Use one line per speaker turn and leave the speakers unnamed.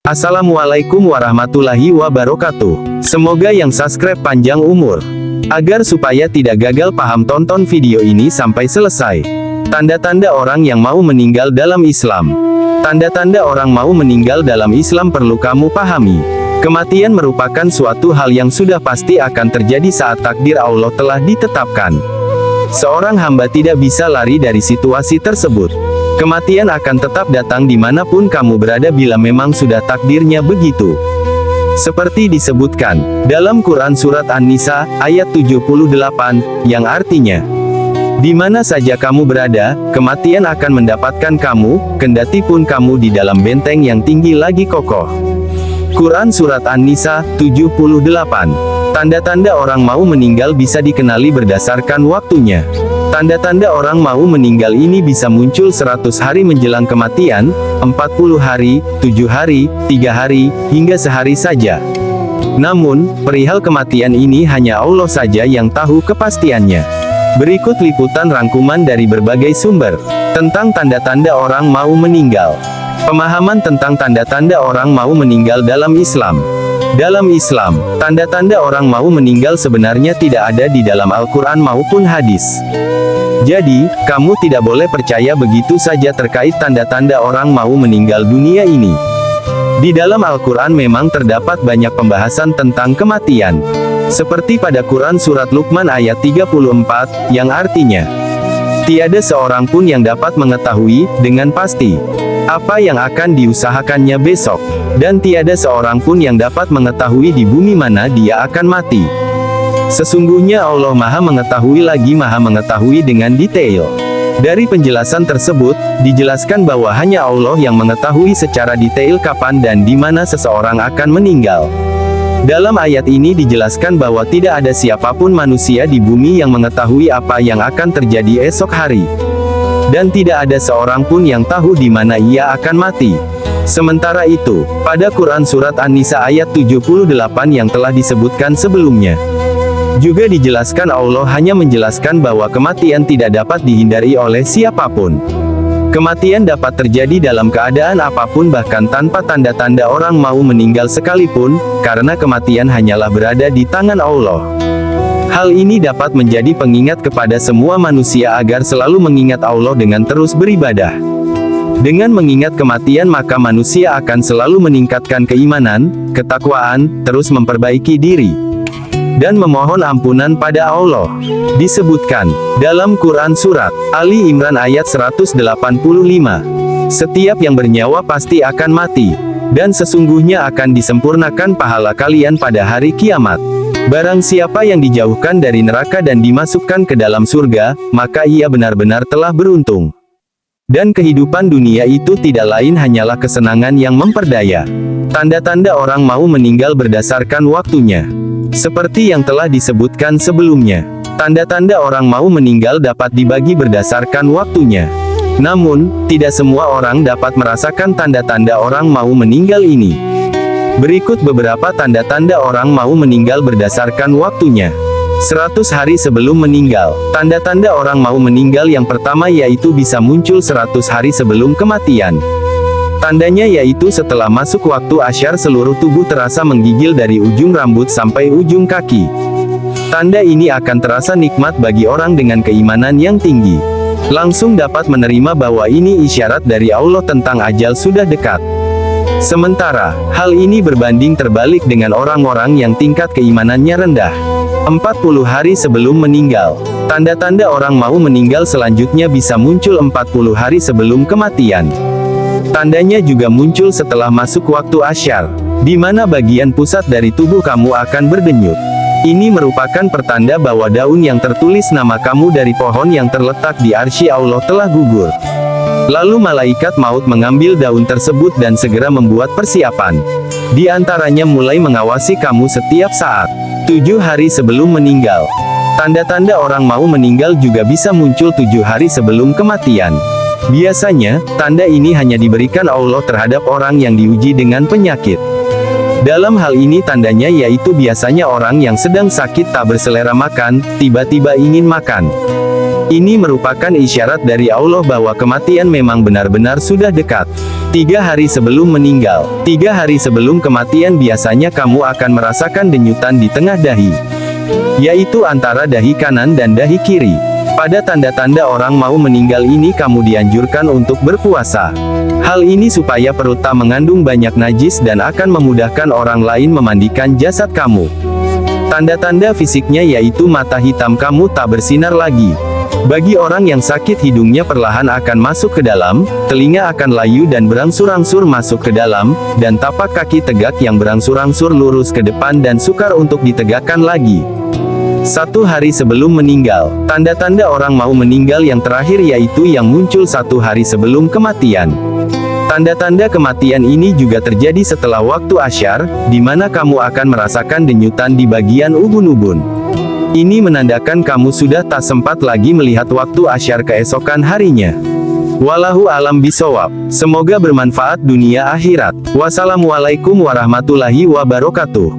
Assalamualaikum warahmatullahi wabarakatuh. Semoga yang subscribe panjang umur. Agar supaya tidak gagal paham, tonton video ini sampai selesai. Tanda-tanda orang yang mau meninggal dalam Islam. Tanda-tanda orang mau meninggal dalam Islam perlu kamu pahami. Kematian merupakan suatu hal yang sudah pasti akan terjadi saat takdir Allah telah ditetapkan. Seorang hamba tidak bisa lari dari situasi tersebut. Kematian akan tetap datang dimanapun kamu berada bila memang sudah takdirnya begitu. Seperti disebutkan dalam Quran Surat An-Nisa, ayat 78, yang artinya, di mana saja kamu berada, kematian akan mendapatkan kamu, kendati pun kamu di dalam benteng yang tinggi lagi kokoh. Quran Surat An-Nisa, 78. Tanda-tanda orang mau meninggal bisa dikenali berdasarkan waktunya. Tanda-tanda orang mau meninggal ini bisa muncul 100 hari menjelang kematian, 40 hari, 7 hari, 3 hari, hingga sehari saja. Namun, perihal kematian ini hanya Allah saja yang tahu kepastiannya. Berikut liputan rangkuman dari berbagai sumber tentang tanda-tanda orang mau meninggal. Pemahaman tentang tanda-tanda orang mau meninggal dalam Islam. Dalam Islam, tanda-tanda orang mau meninggal sebenarnya tidak ada di dalam Al-Quran maupun hadis. Jadi, kamu tidak boleh percaya begitu saja terkait tanda-tanda orang mau meninggal dunia ini. Di dalam Al-Quran memang terdapat banyak pembahasan tentang kematian. Seperti pada Quran Surat Luqman ayat 34, yang artinya, tiada seorang pun yang dapat mengetahui, dengan pasti, apa yang akan diusahakannya besok. Dan tiada seorang pun yang dapat mengetahui di bumi mana dia akan mati. Sesungguhnya Allah Maha Mengetahui lagi Maha Mengetahui dengan detail. Dari penjelasan tersebut, dijelaskan bahwa hanya Allah yang mengetahui secara detail kapan dan di mana seseorang akan meninggal. Dalam ayat ini dijelaskan bahwa tidak ada siapapun manusia di bumi yang mengetahui apa yang akan terjadi esok hari. Dan tidak ada seorang pun yang tahu di mana ia akan mati. Sementara itu, pada Quran Surat An-Nisa ayat 78 yang telah disebutkan sebelumnya, juga dijelaskan Allah hanya menjelaskan bahwa kematian tidak dapat dihindari oleh siapapun. Kematian dapat terjadi dalam keadaan apapun bahkan tanpa tanda-tanda orang mau meninggal sekalipun, karena kematian hanyalah berada di tangan Allah. Hal ini dapat menjadi pengingat kepada semua manusia agar selalu mengingat Allah dengan terus beribadah. Dengan mengingat kematian maka manusia akan selalu meningkatkan keimanan, ketakwaan, terus memperbaiki diri, dan memohon ampunan pada Allah. Disebutkan dalam Quran Surat Ali Imran ayat 185, setiap yang bernyawa pasti akan mati, dan sesungguhnya akan disempurnakan pahala kalian pada hari kiamat. Barang siapa yang dijauhkan dari neraka dan dimasukkan ke dalam surga, maka ia benar-benar telah beruntung. Dan kehidupan dunia itu tidak lain hanyalah kesenangan yang memperdaya. Tanda-tanda orang mau meninggal berdasarkan waktunya. Seperti yang telah disebutkan sebelumnya, tanda-tanda orang mau meninggal dapat dibagi berdasarkan waktunya. Namun, tidak semua orang dapat merasakan tanda-tanda orang mau meninggal ini. Berikut beberapa tanda-tanda orang mau meninggal berdasarkan waktunya. 100 hari sebelum meninggal. Tanda-tanda orang mau meninggal yang pertama yaitu bisa muncul 100 hari sebelum kematian. Tandanya yaitu setelah masuk waktu asyar seluruh tubuh terasa menggigil dari ujung rambut sampai ujung kaki. Tanda ini akan terasa nikmat bagi orang dengan keimanan yang tinggi. Langsung dapat menerima bahwa ini isyarat dari Allah tentang ajal sudah dekat. Sementara, hal ini berbanding terbalik dengan orang-orang yang tingkat keimanannya rendah. 40 hari sebelum meninggal. Tanda-tanda orang mau meninggal selanjutnya bisa muncul 40 hari sebelum kematian. Tandanya juga muncul setelah masuk waktu asyar, di mana bagian pusat dari tubuh kamu akan berdenyut. Ini merupakan pertanda bahwa daun yang tertulis nama kamu dari pohon yang terletak di arsy Allah telah gugur. Lalu malaikat maut mengambil daun tersebut dan segera membuat persiapan. Di antaranya mulai mengawasi kamu setiap saat. 7 hari sebelum meninggal. Tanda-tanda orang mau meninggal juga bisa muncul 7 hari sebelum kematian. Biasanya, tanda ini hanya diberikan Allah terhadap orang yang diuji dengan penyakit. Dalam hal ini tandanya yaitu biasanya orang yang sedang sakit tak berselera makan, tiba-tiba ingin makan. Ini merupakan isyarat dari Allah bahwa kematian memang benar-benar sudah dekat. 3 hari sebelum meninggal. 3 hari sebelum kematian biasanya kamu akan merasakan denyutan di tengah dahi, yaitu antara dahi kanan dan dahi kiri. Pada tanda-tanda orang mau meninggal ini kamu dianjurkan untuk berpuasa. Hal ini supaya perut tak mengandung banyak najis dan akan memudahkan orang lain memandikan jasad kamu. Tanda-tanda fisiknya yaitu mata hitam kamu tak bersinar lagi. Bagi orang yang sakit, hidungnya perlahan akan masuk ke dalam, telinga akan layu dan berangsur-angsur masuk ke dalam, dan tapak kaki tegak yang berangsur-angsur lurus ke depan dan sukar untuk ditegakkan lagi. 1 hari sebelum meninggal. Tanda-tanda orang mau meninggal yang terakhir yaitu yang muncul 1 hari sebelum kematian. Tanda-tanda kematian ini juga terjadi setelah waktu asyar, di mana kamu akan merasakan denyutan di bagian ubun-ubun. Ini menandakan kamu sudah tak sempat lagi melihat waktu asyar keesokan harinya. Wallahu alam bisawab. Semoga bermanfaat dunia akhirat. Wassalamualaikum warahmatullahi wabarakatuh.